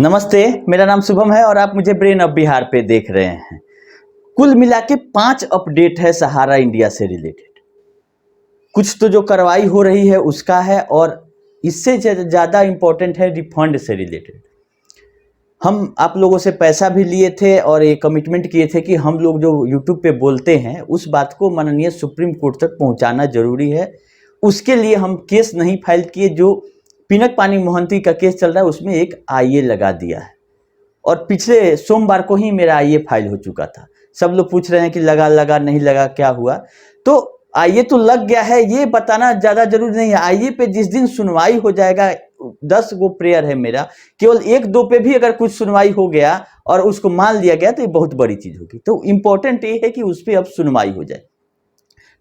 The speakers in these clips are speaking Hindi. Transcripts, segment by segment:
नमस्ते, मेरा नाम शुभम है और आप मुझे ब्रेन ऑफ बिहार पे देख रहे हैं। कुल मिला के 5 अपडेट है सहारा इंडिया से रिलेटेड। कुछ तो जो कार्रवाई हो रही है उसका है और इससे ज़्यादा इम्पोर्टेंट है रिफंड से रिलेटेड। हम आप लोगों से पैसा भी लिए थे और ये कमिटमेंट किए थे कि हम लोग जो यूट्यूब पे बोलते हैं उस बात को माननीय सुप्रीम कोर्ट तक पहुंचाना जरूरी है। उसके लिए हम केस नहीं फाइल किए। जो पिनक पानी मोहंती का केस चल रहा है उसमें एक आईए लगा दिया है और पिछले सोमवार को ही मेरा आईए फाइल हो चुका था। सब लोग पूछ रहे हैं कि लगा नहीं लगा, क्या हुआ। तो आईए तो लग गया है, ये बताना ज़्यादा जरूरी नहीं है। आईए पे जिस दिन सुनवाई हो जाएगा, 10 गो प्रेयर है मेरा, केवल 1-2 पे भी अगर कुछ सुनवाई हो गया और उसको मान लिया गया तो ये बहुत बड़ी चीज़ होगी। तो इम्पोर्टेंट ये है कि उस पर अब सुनवाई हो जाए।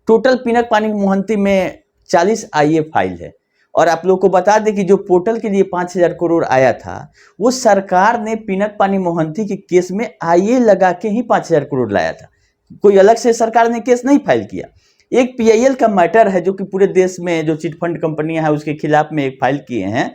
टोटल पिनक पानी मोहंती में 40 आईए फाइल है और आप लोगों को बता दें कि जो पोर्टल के लिए 5,000 करोड़ आया था वो सरकार ने पिनक पानी मोहंती के केस में आईए लगा के ही 5,000 करोड़ लाया था। कोई अलग से सरकार ने केस नहीं फाइल किया। एक पीआईएल का मैटर है जो कि पूरे देश में जो चिटफंड कंपनियां हैं उसके खिलाफ में एक फाइल किए हैं।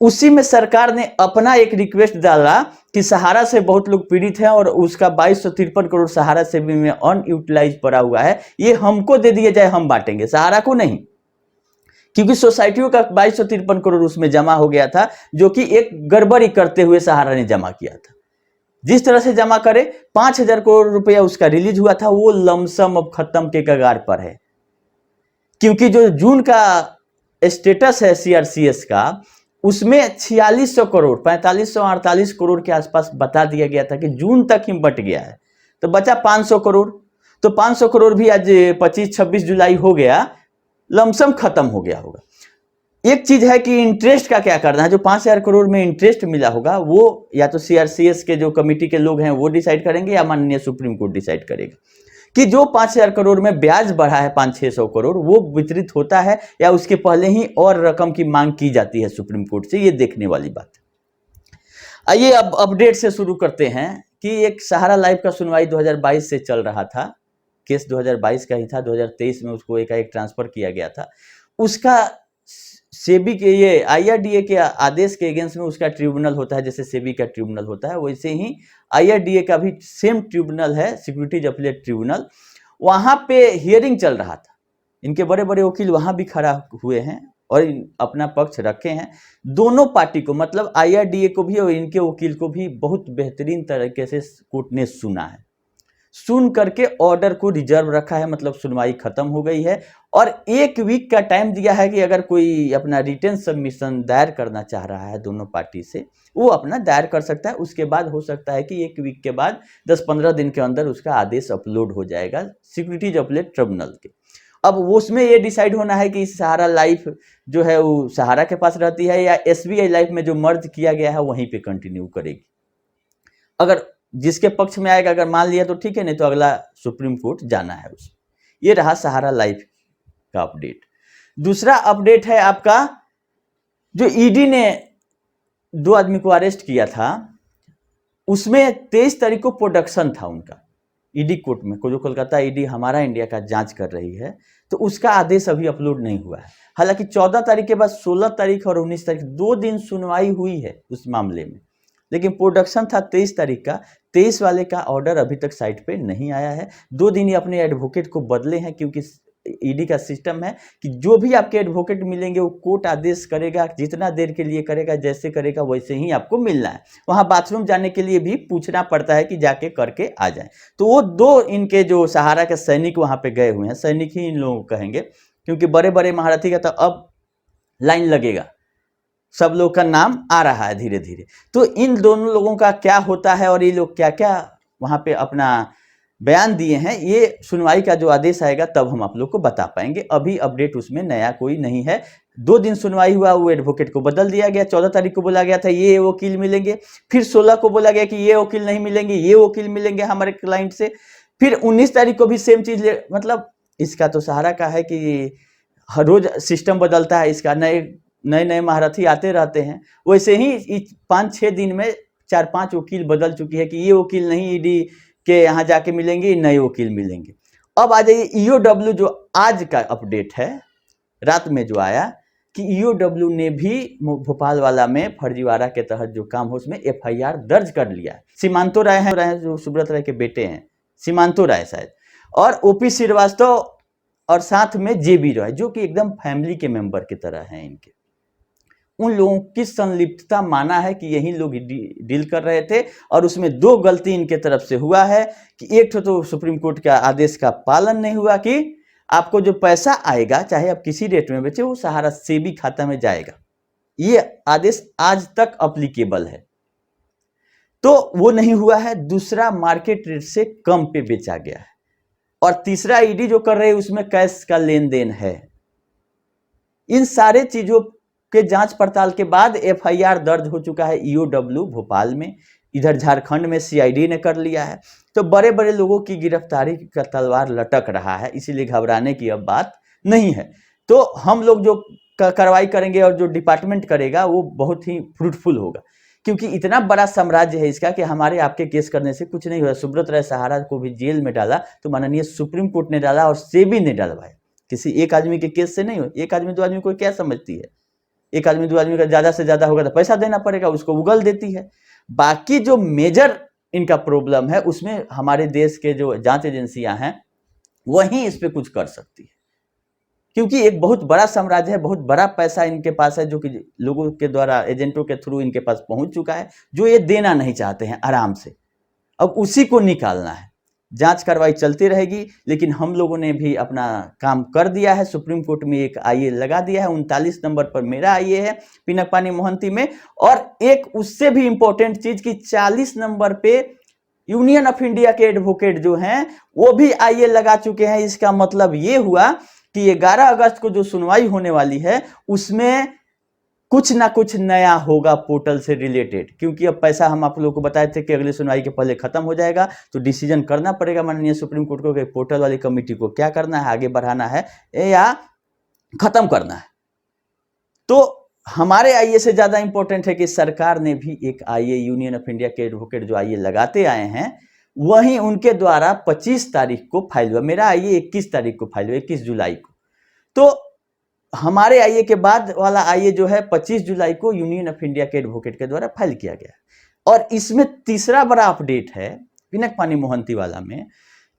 उसी में सरकार ने अपना एक रिक्वेस्ट डाला कि सहारा से बहुत लोग पीड़ित हैं और उसका 2253 करोड़ सहारा से भी में अनयूटिलाइज पड़ा हुआ है, ये हमको दे दिया जाए, हम बांटेंगे, सहारा को नहीं। क्योंकि सोसाइटियों का 2253 करोड़ उसमें जमा हो गया था जो कि एक गड़बड़ी करते हुए सहारा ने जमा किया था। जिस तरह से जमा करे 5,000 करोड़ रुपया उसका रिलीज हुआ था, वो लमसम अब खत्म के कगार पर है। क्योंकि जो जून का स्टेटस है सीआरसीएस का, उसमें 4600 करोड़ 4548 करोड़ के आसपास बता दिया गया था कि जून तक ही बट गया है, तो बचा 500 करोड़। तो 500 करोड़ भी आज 25-26 जुलाई हो गया, लमसम खत्म हो गया होगा। एक चीज है कि इंटरेस्ट का क्या करना है। जो 5,000 करोड़ में इंटरेस्ट मिला होगा वो या तो सीआरसीएस के जो कमेटी के लोग हैं वो डिसाइड करेंगे या माननीय सुप्रीम कोर्ट डिसाइड करेगा कि जो 5,000 करोड़ में ब्याज बढ़ा है 500-600 करोड़ वो वितरित होता है या उसके पहले ही और रकम की मांग की जाती है सुप्रीम कोर्ट से। ये देखने वाली बात है। आइए अब अपडेट से शुरू करते हैं कि एक सहारा लाइव का सुनवाई 2022 से चल रहा था। केस 2022 का ही था, 2023 में उसको एकाएक ट्रांसफर किया गया था। उसका सेबी के ये आईआरडीए के आदेश के अगेंस्ट में उसका ट्रिब्यूनल होता है। जैसे सेबी का ट्रिब्यूनल होता है वैसे ही आईआरडीए का भी सेम ट्रिब्यूनल है, सिक्योरिटीज अपीलेट ट्रिब्यूनल। वहां पे हियरिंग चल रहा था। इनके बड़े बड़े वकील वहां भी खड़ा हुए हैं और अपना पक्ष रखे हैं। दोनों पार्टी को, मतलब आईआरडीए को भी और इनके वकील को भी बहुत बेहतरीन तरीके से कोर्ट ने सुना है। सुन करके ऑर्डर को रिजर्व रखा है, मतलब सुनवाई खत्म हो गई है और 1 वीक का टाइम दिया है कि अगर कोई अपना रिटर्न सबमिशन दायर करना चाह रहा है दोनों पार्टी से, वो अपना दायर कर सकता है। उसके बाद हो सकता है कि 1 वीक के बाद 10-15 दिन के अंदर उसका आदेश अपलोड हो जाएगा सिक्योरिटीज अपीलेट ट्रिब्यूनल के। अब उसमें ये डिसाइड होना है कि सहारा लाइफ जो है वो सहारा के पास रहती है या एसबीआई लाइफ में जो मर्ज किया गया है वहीं पे कंटिन्यू करेगी। अगर जिसके पक्ष में आएगा, अगर मान लिया तो ठीक है, नहीं तो अगला सुप्रीम कोर्ट जाना है उसमें। ये रहा सहारा लाइफ का अपडेट। दूसरा अपडेट है आपका, जो ईडी ने 2 आदमी को अरेस्ट किया था उसमें 23 तारीख को प्रोडक्शन था उनका ईडी कोर्ट में, जो कोलकाता ईडी हमारा इंडिया का जांच कर रही है, तो उसका आदेश अभी अपलोड नहीं हुआ है। हालांकि 14 तारीख के बाद 16 तारीख और 19 तारीख 2 दिन सुनवाई हुई है उस मामले में, लेकिन प्रोडक्शन था 23 तारीख का। 23 वाले का ऑर्डर अभी तक साइट पे नहीं आया है। 2 दिन ही अपने एडवोकेट को बदले हैं, क्योंकि ईडी का सिस्टम है कि जो भी आपके एडवोकेट मिलेंगे वो कोर्ट आदेश करेगा, जितना देर के लिए करेगा, जैसे करेगा वैसे ही आपको मिलना है। वहाँ बाथरूम जाने के लिए भी पूछना पड़ता है कि जाके करके आ जाए। तो वो 2 इनके जो सहारा के सैनिक वहाँ पे गए हुए हैं, सैनिक ही इन लोगों को कहेंगे क्योंकि बड़े बड़े महारथी का तो अब लाइन लगेगा, सब लोग का नाम आ रहा है धीरे धीरे। तो इन दोनों लोगों का क्या होता है और ये लोग क्या क्या वहाँ पे अपना बयान दिए हैं, ये सुनवाई का जो आदेश आएगा तब हम आप लोग को बता पाएंगे। अभी अपडेट उसमें नया कोई नहीं है। 2 दिन सुनवाई हुआ, वो एडवोकेट को बदल दिया गया। 14 तारीख को बोला गया था ये वकील मिलेंगे, फिर 16 को बोला गया कि ये वकील नहीं मिलेंगे, ये वकील मिलेंगे हमारे क्लाइंट से। फिर 19 तारीख को भी सेम चीज मतलब इसका तो सहारा का है कि हर रोज सिस्टम बदलता है इसका, नए नए महारथी आते रहते हैं। वैसे ही 5-6 दिन में 4-5 वकील बदल चुकी है कि ये वकील नहीं ईडी के यहाँ जाके मिलेंगे, नए वकील मिलेंगे। अब आ जाइए ईओडब्ल्यू, जो आज का अपडेट है, रात में जो आया कि ईओडब्ल्यू ने भी भोपाल वाला में फर्जीवाड़ा के तहत जो काम हो उसमें एफआईआर दर्ज कर लिया है। सीमांतो राय हैं जो सुब्रत राय के बेटे हैं, सीमांतो राय शायद, और ओपी श्रीवास्तव और साथ में जेबी राय जो कि एकदम फैमिली के मेंबर की तरह हैं इनके, उन लोगों की संलिप्तता माना है कि यही लोग डील कर रहे थे। और उसमें दो गलती इनके तरफ से हुआ है कि एक तो सुप्रीम कोर्ट का आदेश का पालन नहीं हुआ कि आपको जो पैसा आएगा चाहे आप किसी रेट में बेचे वो सहारा सेबी खाता में जाएगा, ये आदेश आज तक अप्लीकेबल है, तो वो नहीं हुआ है। दूसरा, मार्केट रेट से कम पे बेचा गया है। और तीसरा, ईडी जो कर रहे हैं उसमें कैश का लेन देन है। इन सारे चीजों के जांच पड़ताल के बाद एफआईआर दर्ज हो चुका है ईओडब्ल्यू भोपाल में, इधर झारखंड में सीआईडी ने कर लिया है। तो बड़े बड़े लोगों की गिरफ्तारी का तलवार लटक रहा है, इसीलिए घबराने की अब बात नहीं है। तो हम लोग जो कार्रवाई करेंगे और जो डिपार्टमेंट करेगा वो बहुत ही फ्रूटफुल होगा, क्योंकि इतना बड़ा साम्राज्य है इसका कि हमारे आपके केस करने से कुछ नहीं हुआ। सुब्रत राय सहारा को भी जेल में डाला तो माननीय सुप्रीम कोर्ट ने डाला और सेबी ने डलवाया, किसी एक आदमी के केस से नहीं हुआ। एक आदमी दो आदमी को क्या समझती है, एक आदमी दो आदमी का ज्यादा से ज्यादा होगा तो पैसा देना पड़ेगा, उसको उगल देती है। बाकी जो मेजर इनका प्रॉब्लम है उसमें हमारे देश के जो जांच एजेंसियां हैं वही इस पे कुछ कर सकती है, क्योंकि एक बहुत बड़ा साम्राज्य है, बहुत बड़ा पैसा इनके पास है जो कि लोगों के द्वारा एजेंटों के थ्रू इनके पास पहुंच चुका है, जो ये देना नहीं चाहते हैं आराम से। अब उसी को निकालना है। जांच कार्रवाई चलती रहेगी, लेकिन हम लोगों ने भी अपना काम कर दिया है। सुप्रीम कोर्ट में एक आईए लगा दिया है, 39 नंबर पर मेरा आईए है पिनकपानी मोहंती में। और एक उससे भी इंपॉर्टेंट चीज कि 40 नंबर पे यूनियन ऑफ इंडिया के एडवोकेट जो हैं वो भी आईए लगा चुके हैं। इसका मतलब ये हुआ कि 11 अगस्त को जो सुनवाई होने वाली है उसमें कुछ ना कुछ नया होगा पोर्टल से रिलेटेड, क्योंकि अब पैसा हम आप लोगों को बताए थे कि अगली सुनवाई के पहले खत्म हो जाएगा, तो डिसीजन करना पड़ेगा माननीय सुप्रीम कोर्ट को कि पोर्टल वाली कमेटी को क्या करना है, आगे बढ़ाना है या खत्म करना है। तो हमारे आईए से ज्यादा इंपॉर्टेंट है कि सरकार ने भी एक आईए, यूनियन ऑफ इंडिया के एडवोकेट जो आईए लगाते आए हैं वहीं उनके द्वारा 25 तारीख को फाइल हुआ। मेरा आईए 21 तारीख को फाइल हुआ, 21 जुलाई को। तो हमारे आईए के बाद वाला आईए जो है 25 जुलाई को यूनियन ऑफ इंडिया के एडवोकेट के द्वारा फाइल किया गया। और इसमें तीसरा बड़ा अपडेट है पिनकपानी मोहंती वाला में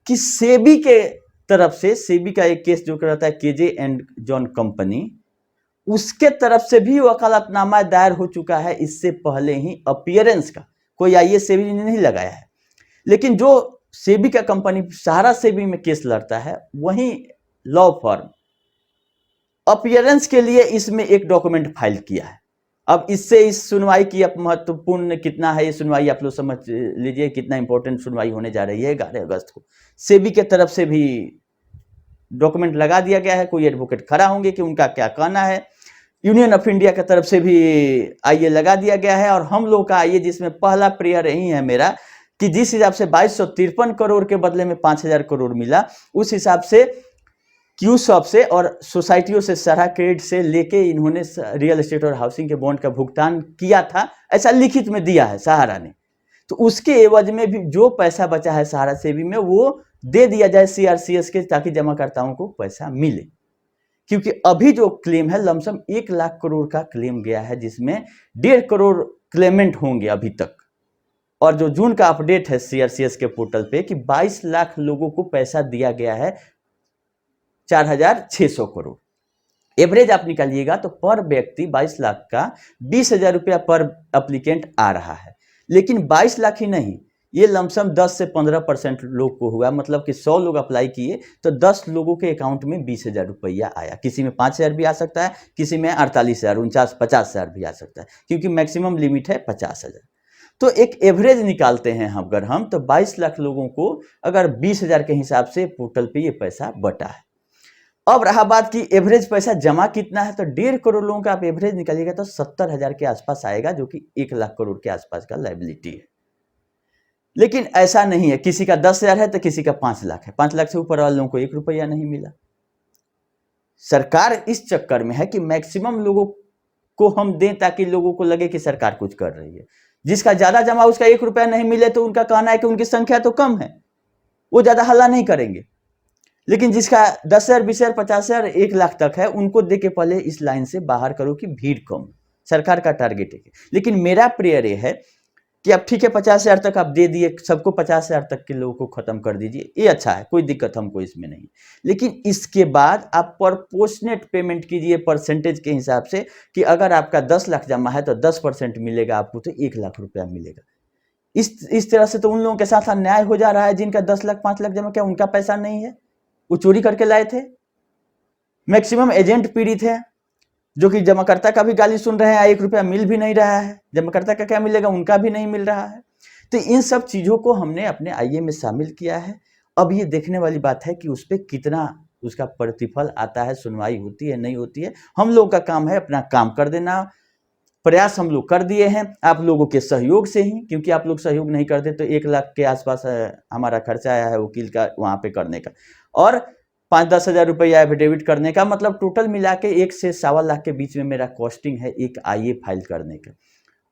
कि सेबी के तरफ से, सेबी का एक केस जो रहता है केजे एंड जॉन कंपनी, उसके तरफ से भी वकालतनामा दायर हो चुका है इससे पहले ही अपीयरेंस का। कोई आईए सेबी ने नहीं लगाया है, लेकिन जो सेबी का कंपनी सहारा सेबी में केस लड़ता है वही लॉ फर्म अपीयरेंस के लिए इसमें एक डॉक्यूमेंट फाइल किया है। अब इससे इस सुनवाई की महत्वपूर्ण कितना है ये सुनवाई आप लोग समझ लीजिए, कितना इंपॉर्टेंट सुनवाई होने जा रही है। 11 अगस्त को सेबी के तरफ से भी डॉक्यूमेंट लगा दिया गया है, कोई एडवोकेट खड़ा होंगे कि उनका क्या कहना है। यूनियन ऑफ इंडिया की तरफ से भी आईए लगा दिया गया है। और हम लोग का आईए जिसमें पहला प्रेयर यही है मेरा कि जिस हिसाब से 2253 करोड़ के बदले में 5000 करोड़ मिला, उस हिसाब से क्यू शॉप से और सोसाइटियों से, सहारा क्रेडिट से लेके इन्होंने रियल एस्टेट और हाउसिंग के बॉन्ड का भुगतान किया था, ऐसा लिखित में दिया है सहारा ने। तो उसके एवज में भी जो पैसा बचा है सहारा सेबी में वो दे दिया जाए सीआरसीएस के, ताकि जमाकर्ताओं को पैसा मिले। क्योंकि अभी जो क्लेम है लमसम 1 लाख करोड़ का क्लेम गया है, जिसमें 1.5 करोड़ क्लेमेंट होंगे अभी तक। और जो जून का अपडेट है सीआरसीएस के पोर्टल पे कि 22 लाख लोगों को पैसा दिया गया है, 4600 करोड़। एवरेज आप निकालिएगा तो पर व्यक्ति 22 लाख का 20,000 रुपया पर एप्लीकेंट आ रहा है। लेकिन 22 लाख ही नहीं, ये लमसम 10 से 15% लोग को हुआ। मतलब कि 100 लोग अप्लाई किए तो 10 लोगों के अकाउंट में 20,000 रुपया आया। किसी में 5,000 भी आ सकता है, किसी में 48,000, 50,000 भी आ सकता है, क्योंकि मैक्सिमम लिमिट है 50,000। तो एक एवरेज निकालते हैं अगर हम, तो 22 लाख लोगों को अगर 20,000 के हिसाब से पोर्टल पे ये पैसा बटा है। अब रहा बात की एवरेज पैसा जमा कितना है, तो 1.5 करोड़ लोगों का आप एवरेज निकालिएगा तो 70,000 के आसपास आएगा, जो कि 1 लाख करोड़ के आसपास का लायबिलिटी है। लेकिन ऐसा नहीं है, किसी का 10,000 है तो किसी का 5 लाख है। 5 लाख से ऊपर वाले लोगों को 1 रुपया नहीं मिला। सरकार इस चक्कर में है कि मैक्सिमम लोगों को हम दें ताकि लोगों को लगे कि सरकार कुछ कर रही है। जिसका ज्यादा जमा उसका 1 रुपया नहीं मिले तो उनका कहना है कि उनकी संख्या तो कम है, वो ज्यादा हल्ला नहीं करेंगे। लेकिन जिसका 10,000, 20,000, 50,000, 1 लाख तक है, उनको दे के पहले इस लाइन से बाहर करो कि भीड़ कम। सरकार का टारगेट है। लेकिन मेरा प्रेयर ये है कि अब ठीक है 50,000 तक आप दे दिए, सबको 50,000 तक के लोगों को खत्म कर दीजिए, ये अच्छा है, कोई दिक्कत हमको इसमें नहीं। लेकिन इसके बाद आप प्रोपोर्शनेट पेमेंट कीजिए परसेंटेज के हिसाब से, कि अगर आपका 10 लाख जमा है तो 10% मिलेगा आपको, तो 1 लाख रुपया मिलेगा। इस तरह से तो उन लोगों के साथ अन्याय हो जा रहा है जिनका 10 लाख 5 लाख जमा किया, उनका पैसा नहीं है, वो चोरी करके लाए थे। मैक्सिमम एजेंट पीड़ित है, जो कि जमाकर्ता का भी गाली सुन रहे हैं, 1 रुपया मिल भी नहीं रहा है, जमाकर्ता का क्या मिलेगा, उनका भी नहीं मिल रहा है। तो इन सब चीज़ों को हमने अपने आईए में शामिल किया है। अब ये देखने वाली बात है कि उस पर कितना उसका प्रतिफल आता है, सुनवाई होती है नहीं होती है। हम लोग का काम है अपना काम कर देना, प्रयास हम लोग कर दिए हैं आप लोगों के सहयोग से ही, क्योंकि आप लोग सहयोग नहीं करते तो 1 लाख के आसपास हमारा खर्चा आया है वकील का वहाँ पे करने का, और 5-10 हज़ार रुपया एफिडेविट करने का, मतलब टोटल मिला के 1 से 1.25 लाख के बीच में मेरा कॉस्टिंग है एक आईए फाइल करने का।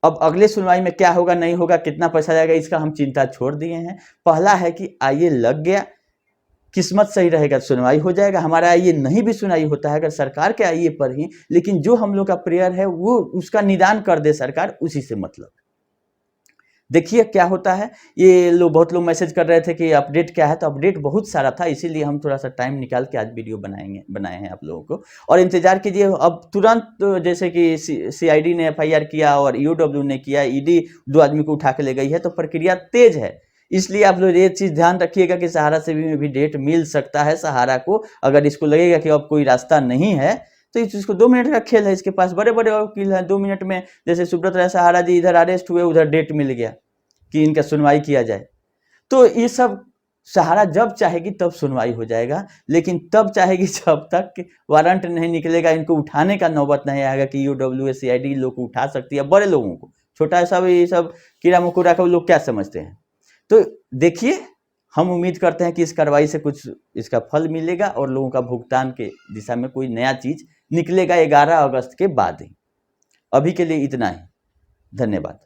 अब अगले सुनवाई में क्या होगा नहीं होगा, कितना पैसा जाएगा, इसका हम चिंता छोड़ दिए हैं। पहला है कि आईए लग गया, किस्मत सही रहेगा सुनवाई हो जाएगा। हमारा आईए नहीं भी सुनवाई होता है अगर सरकार के आईए पर ही, लेकिन जो हम लोग का प्रेयर है वो उसका निदान कर दे सरकार, उसी से मतलब। देखिए क्या होता है। ये लोग बहुत लोग मैसेज कर रहे थे कि अपडेट क्या है, तो अपडेट बहुत सारा था, इसीलिए हम थोड़ा सा टाइम निकाल के आज वीडियो बनाए हैं आप लोगों को। और इंतजार कीजिए, अब तुरंत जैसे कि सीआईडी ने एफआईआर किया और ईओडब्ल्यू ने किया, ईडी 2 आदमी को उठा के ले गई है, तो प्रक्रिया तेज है। इसलिए आप लोग ये चीज़ ध्यान रखिएगा कि सहारा से भी डेट मिल सकता है। सहारा को अगर इसको लगेगा कि अब कोई रास्ता नहीं है, तो इस चीज़ को 2 मिनट का खेल है, इसके पास बड़े बड़े वकील हैं। 2 मिनट में, जैसे सुब्रत राय सहारा जी इधर अरेस्ट हुए, उधर डेट मिल गया कि इनका सुनवाई किया जाए। तो ये सब सहारा जब चाहेगी तब सुनवाई हो जाएगा, लेकिन तब चाहेगी जब तक वारंट नहीं निकलेगा, इनको उठाने का नौबत नहीं आएगा कि ईओडब्ल्यू सीआईडी लोग को उठा सकती है, बड़े लोगों को। छोटा सब ये सब कीड़ा मकोड़ा का लोग क्या समझते हैं। तो देखिए, हम उम्मीद करते हैं कि इस कार्रवाई से कुछ इसका फल मिलेगा और लोगों का भुगतान के दिशा में कोई नया चीज निकलेगा 11 अगस्त के बाद ही। अभी के लिए इतना ही, धन्यवाद।